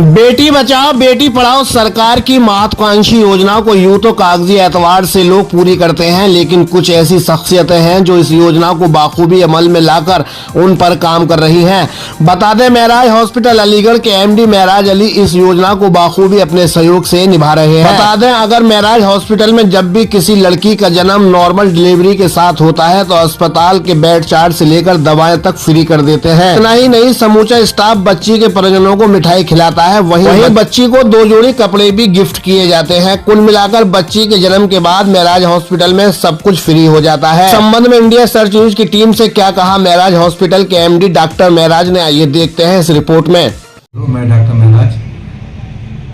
बेटी बचाओ बेटी पढ़ाओ सरकार की महत्वाकांक्षी योजनाओं को यूं तो कागजी एतवार से लोग पूरी करते हैं, लेकिन कुछ ऐसी शख्सियतें हैं जो इस योजना को बाखूबी अमल में लाकर उन पर काम कर रही हैं। बता दें, महराज हॉस्पिटल अलीगढ़ के एमडी महराज अली इस योजना को बाखूबी अपने सहयोग से निभा रहे हैं। बता दें, अगर महराज हॉस्पिटल में जब भी किसी लड़की का जन्म नॉर्मल डिलीवरी के साथ होता है तो अस्पताल के बेड चार्ज से लेकर दवाएं तक फ्री कर देते हैं। इतना ही नहीं, समूचा स्टाफ बच्ची के परिजनों को मिठाई खिलाता है। वहीं बच्ची को 2 जोड़ी कपड़े भी गिफ्ट किए जाते हैं। कुल मिलाकर बच्ची के जन्म के बाद महराज हॉस्पिटल में सब कुछ फ्री हो जाता है। संबंध में इंडिया सर्च न्यूज की टीम से क्या कहा महराज हॉस्पिटल के एमडी डॉक्टर महराज ने, आइए देखते हैं इस रिपोर्ट में। मैं डॉक्टर महराज,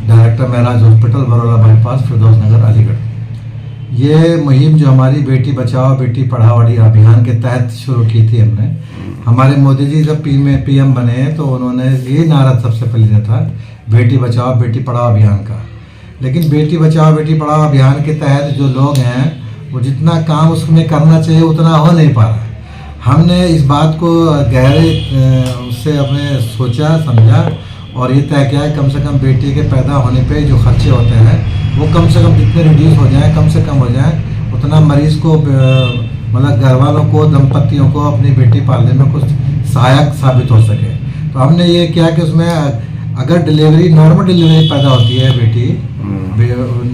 डायरेक्टर महराज हॉस्पिटल, बरोला बाईपास, फिरदौस नगर, अलीगढ़। ये मुहिम जो हमारी बेटी बचाओ बेटी पढ़ाओ अभियान के तहत शुरू की थी हमने। हमारे मोदी जी जब पीएम बने तो उन्होंने ये नारा सबसे पहले दिया था, बेटी बचाओ बेटी पढ़ाओ अभियान का। लेकिन बेटी बचाओ बेटी पढ़ाओ अभियान के तहत जो लोग हैं वो जितना काम उसमें करना चाहिए उतना हो नहीं पा रहा। हमने इस बात को गहरे उससे अपने सोचा समझा और ये तय किया कम से कम बेटी के पैदा होने पे जो खर्चे होते हैं वो कम से कम जितने रिड्यूस हो जाएं, कम से कम हो जाएं, उतना मरीज़ को मतलब घर वालों को, दंपतियों को अपनी बेटी पालने में कुछ सहायक साबित हो सके। तो हमने ये किया कि उसमें अगर डिलीवरी नॉर्मल डिलीवरी पैदा होती है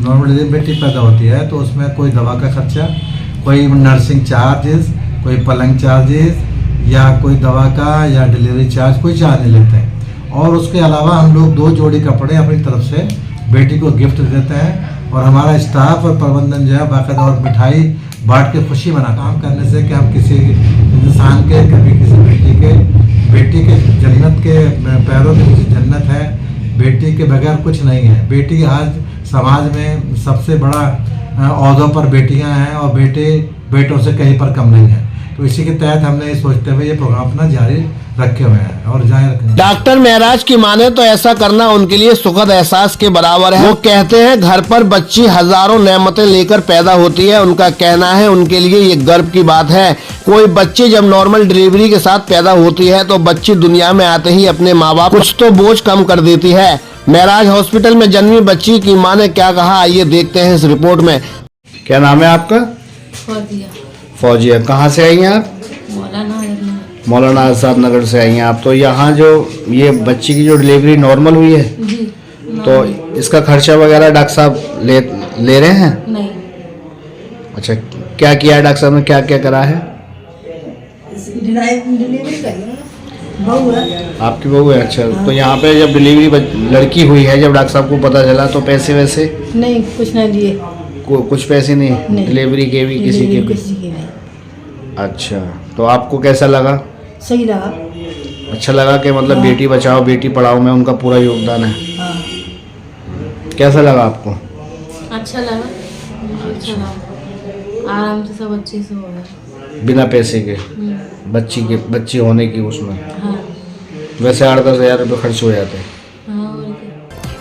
नॉर्मल डिलीवरी बेटी पैदा होती है तो उसमें कोई दवा का खर्चा, कोई नर्सिंग चार्जेस, कोई पलंग चार्जेस या कोई दवा का या डिलीवरी चार्ज कोई चार्ज नहीं लेते हैं। और उसके अलावा हम लोग 2 जोड़ी कपड़े अपनी तरफ से बेटी को गिफ्ट देते हैं और हमारा स्टाफ और प्रबंधन जो है बाकायदा और मिठाई बांट के खुशी मना काम करने से कि हम किसी इंसान के कभी किसी बेटी के जन्नत के पैरों में किसी जन्नत है। बेटी के बगैर कुछ नहीं है। बेटी आज समाज में सबसे बड़ा ओहदों पर बेटियां हैं और बेटे बेटों से कहीं पर कम नहीं है। तो इसी के तहत हमने ये सोचते हुए ये प्रोग्राम अपना जारी रखे हुए हैं और जारी रखेंगे। डॉक्टर महराज की माने तो ऐसा करना उनके लिए सुखद एहसास के बराबर है। वो कहते हैं घर पर बच्ची हजारों नेमतें लेकर पैदा होती है। उनका कहना है उनके लिए ये गर्व की बात है। कोई बच्ची जब नॉर्मल डिलीवरी के साथ पैदा होती है तो बच्ची दुनिया में आते ही अपने माँ बाप कुछ तो बोझ कम कर देती है। महराज हॉस्पिटल में जन्मी बच्ची की माँ ने क्या कहा, आइए देखते हैं इस रिपोर्ट में। क्या नाम है आपका? फौजिया। कहाँ से आई हैं आप? मौलाना आजाद नगर से आई हैं आप। तो यहाँ जो ये बच्ची की जो डिलीवरी नॉर्मल हुई है जी, तो इसका खर्चा वगैरह डॉक्टर साहब ले रहे हैं? नहीं। अच्छा, क्या किया है डॉक्टर साहब ने, क्या क्या करा है? डिलीवरी करी, बहू है। आपकी बहू है? अच्छा, तो यहाँ पे जब डिलीवरी लड़की हुई है, जब डॉक्टर साहब को पता चला तो पैसे वैसे नहीं, कुछ नहीं लिए। कुछ पैसे नहीं? डिलीवरी के भी किसी के भी? नहीं। अच्छा, तो आपको कैसा लगा? सही लगा। अच्छा लगा कि मतलब बेटी बचाओ बेटी पढ़ाओ में उनका पूरा योगदान है। हाँ। कैसा लगा आपको? अच्छा लगा। अच्छा लगा। आराम से सब अच्छे से हो गया, बिना पैसे के बच्ची होने की उसमें। हाँ। वैसे 8-10 हज़ार रुपये खर्च हो जाते हैं। हाँ, और क्या।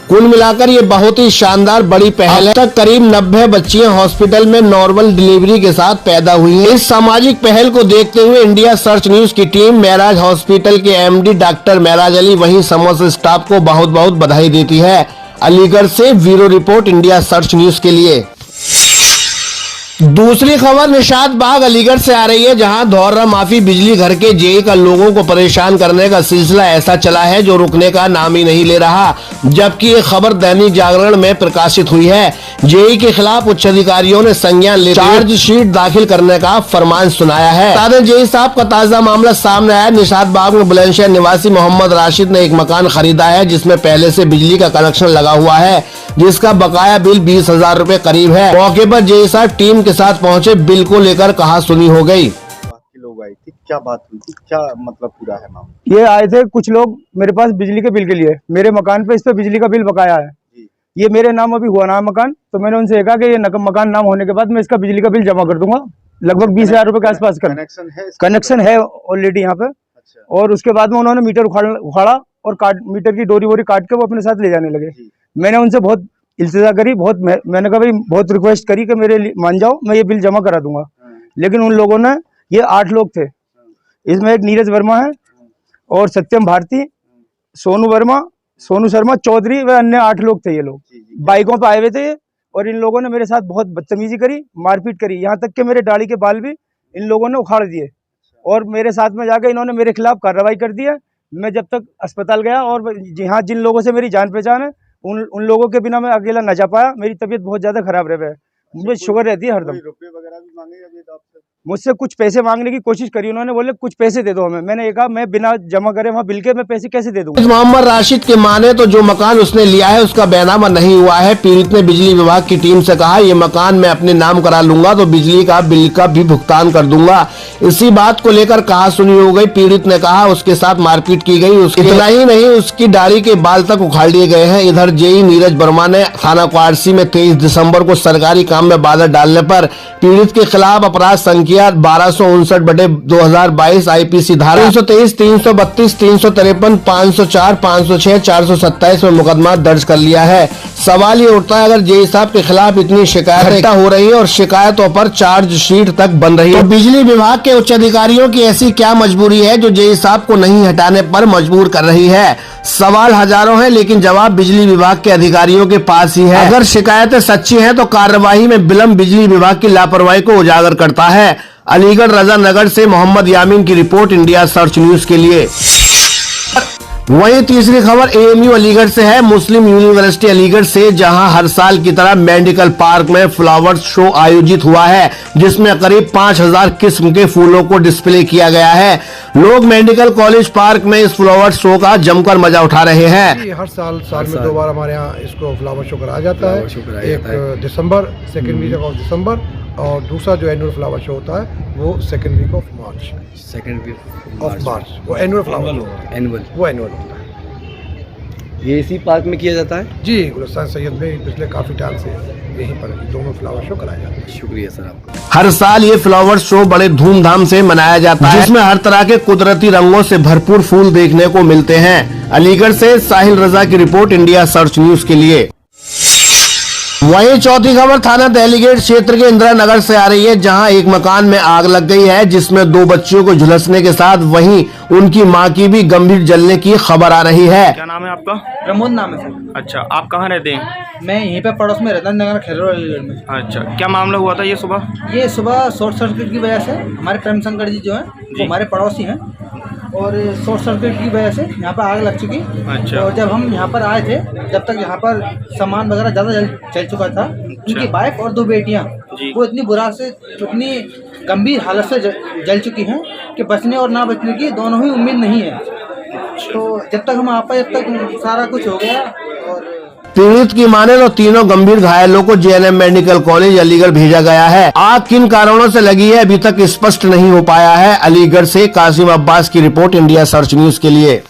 कुल मिलाकर ये बहुत ही शानदार बड़ी पहल है। तक करीब 90 बच्चियां हॉस्पिटल में नॉर्मल डिलीवरी के साथ पैदा हुई हैं। इस सामाजिक पहल को देखते हुए इंडिया सर्च न्यूज की टीम महराज हॉस्पिटल के एमडी डॉक्टर महराज अली वहीं समस्त स्टाफ को बहुत बहुत बधाई देती है। अलीगढ़ से bureau report India search news के लिए। दूसरी खबर निशात बाग अलीगढ़ से आ रही है, जहां दोहरा माफी बिजली घर के जेई का लोगों को परेशान करने का सिलसिला ऐसा चला है जो रुकने का नाम ही नहीं ले रहा। जबकि ये खबर दैनिक जागरण में प्रकाशित हुई है। जेई के खिलाफ उच्च अधिकारियों ने संज्ञान लेते चार्जशीट दाखिल करने का फरमान सुनाया है। बता दें, जेई साहब का ताजा मामला सामने आया। निशात बाग में बुलंदशहर निवासी मोहम्मद राशिद ने एक मकान खरीदा है जिसमें पहले से बिजली का कनेक्शन लगा हुआ है, जिसका बकाया बिल 20,000 रुपए करीब है। मौके पर जेई साहब टीम के साथ पहुंचे। बिल को लेकर कहा सुनी हो गई। लोग आए थे, क्या बात हुई थी, क्या मतलब पूरा है मामला? ये आए थे कुछ लोग मेरे पास बिजली के बिल के लिए। मेरे मकान पे इस पे बिजली का बिल बकाया है। ये मेरे नाम अभी हुआ ना मकान, तो मैंने उनसे कहा कि ये मकान नाम होने के बाद मैं इसका बिजली का बिल जमा कर दूंगा, लगभग 20,000 रुपए के आसपास का कनेक्शन है ऑलरेडी यहाँ पे। अच्छा। और उसके बाद में उन्होंने मीटर उखाड़ा और मीटर की डोरी वोरी काट के वो अपने साथ ले जाने लगे। मैंने उनसे बहुत इल्तिजा करी, मैंने कहा भाई बहुत रिक्वेस्ट करी कि मेरे लिए मान जाओ, मैं ये बिल जमा करा दूंगा। लेकिन उन लोगों ने, ये 8 लोग थे, इसमें एक नीरज वर्मा है और सत्यम भारती, सोनू वर्मा, सोनू शर्मा, चौधरी व अन्य 8 लोग थे। ये लोग जी जी बाइकों पे आए हुए थे और इन लोगों ने मेरे साथ बहुत बदतमीजी करी, मारपीट करी, यहाँ तक कि मेरे दाढ़ी के बाल भी इन लोगों ने उखाड़ दिए और मेरे साथ में जाकर इन्होंने मेरे खिलाफ कार्रवाई कर दी है। मैं जब तक अस्पताल गया और यहाँ जिन लोगों से मेरी जान पहचान है उन लोगों के बिना मैं अकेला न जा पाया। मेरी तबीयत बहुत ज़्यादा खराब रह है, मुझे शुगर रहती है हरदम। कोई रुपए वगैरह भी मांगे अभी तो आपसे? मुझसे कुछ पैसे मांगने की कोशिश करी उन्होंने, बोले कुछ पैसे दे दो हमें। मैंने कहा मैं बिना जमा करे वहाँ बिल के मैं पैसे कैसे दे दूँगा। मोहम्मद राशिद के माने तो जो मकान उसने लिया है उसका बैनामा नहीं हुआ है। पीड़ित ने बिजली विभाग की टीम से कहा, ये मकान मैं अपने नाम करा लूंगा तो बिजली का बिल का भी भुगतान कर दूंगा। इसी बात को लेकर कहासुनी हो गई। पीड़ित ने कहा उसके साथ मारपीट की गई, इतना ही नहीं उसकी दाढ़ी के बाल तक उखाड़ लिए गए हैं। इधर जेई नीरज वर्मा ने थाना क्वारसी में 23 दिसंबर को सरकारी काम में बाधा डालने पर पीड़ित के खिलाफ अपराध संख्या 1259/2022 आईपीसी धारा 323, 332, 353, 504, 506, 427 में मुकदमा दर्ज कर लिया है। सवाल ये उठता है, अगर जेई साहब के खिलाफ इतनी शिकायतें हो रही है और शिकायतों पर चार्जशीट तक बन रही है, तो बिजली विभाग के उच्च अधिकारियों की ऐसी क्या मजबूरी है जो जेई साहब को नहीं हटाने पर मजबूर कर रही है? सवाल हजारों हैं लेकिन जवाब बिजली विभाग के अधिकारियों के पास ही है। अगर शिकायतें सच्ची हैं तो कार्रवाई में विलंब बिजली विभाग की लापरवाही को उजागर करता है। अलीगढ़ रजा नगर से मोहम्मद यामीन की रिपोर्ट, इंडिया सर्च न्यूज के लिए। वहीं तीसरी खबर एएमयू अलीगढ़ से है। मुस्लिम यूनिवर्सिटी अलीगढ़ से जहां हर साल की तरह मेडिकल पार्क में फ्लावर शो आयोजित हुआ है, जिसमें करीब 5000 किस्म के फूलों को डिस्प्ले किया गया है। लोग मेडिकल कॉलेज पार्क में इस फ्लावर शो का जमकर मजा उठा रहे हैं। हर साल में 2 बार हमारे यहाँ इसको फ्लावर शो कराया जाता है। एक दिसंबर, सेकेंड वीक ऑफ दिसंबर, और दूसरा जो एनुअल फ्लावर शो होता है वो सेकेंड वीक ऑफ मार्च। वो एनुअल फ्लावर वो एनुअल होता है। ये इसी पार्क में किया जाता है जी, गुलस्तान सैयद में पिछले काफ़ी टाइम से यहीं पर दोनों फ्लावर शो कराए जाते हैं। शुक्रिया सर आपका। हर साल ये फ्लावर शो बड़े धूमधाम से मनाया जाता है, जिसमें हर तरह के कुदरती रंगों से भरपूर फूल देखने को मिलते हैं। अलीगढ़ से साहिल रजा की रिपोर्ट, इंडिया सर्च न्यूज के लिए। वहीं चौथी खबर थाना देहलीगेट क्षेत्र के इंदिरा नगर से आ रही है, जहां एक मकान में आग लग गई है, जिसमें 2 बच्चियों को झुलसने के साथ वहीं उनकी मां की भी गंभीर जलने की खबर आ रही है। क्या नाम है आपका? प्रमोद नाम है सर। अच्छा, आप कहाँ रहते हैं? मैं यहीं पे पड़ोस में रहता हूँ, नगर खेलो अलीगढ़ में। अच्छा, क्या मामला हुआ था ये सुबह? ये सुबह शॉर्ट सर्किट की वजह से हमारे प्रेम शंकर जी जो हैं वो हमारे पड़ोसी हैं, और शॉर्ट सर्किट की वजह से यहाँ पर आग लग चुकी। अच्छा। और जब हम यहाँ पर आए थे, जब तक यहाँ पर सामान वगैरह ज़्यादा जल चुका था। उनकी वाइफ और 2 बेटियाँ वो इतनी इतनी गंभीर हालत से जल चुकी हैं कि बचने और ना बचने की दोनों ही उम्मीद नहीं है। तो जब तक हम आ पाए तब तक सारा कुछ हो गया। और पीड़ित की माने तो तीनों गंभीर घायलों को जेएनएम मेडिकल कॉलेज अलीगढ़ भेजा गया है। आग किन कारणों से लगी है अभी तक स्पष्ट नहीं हो पाया है। अलीगढ़ से कासिम अब्बास की रिपोर्ट, इंडिया सर्च न्यूज के लिए।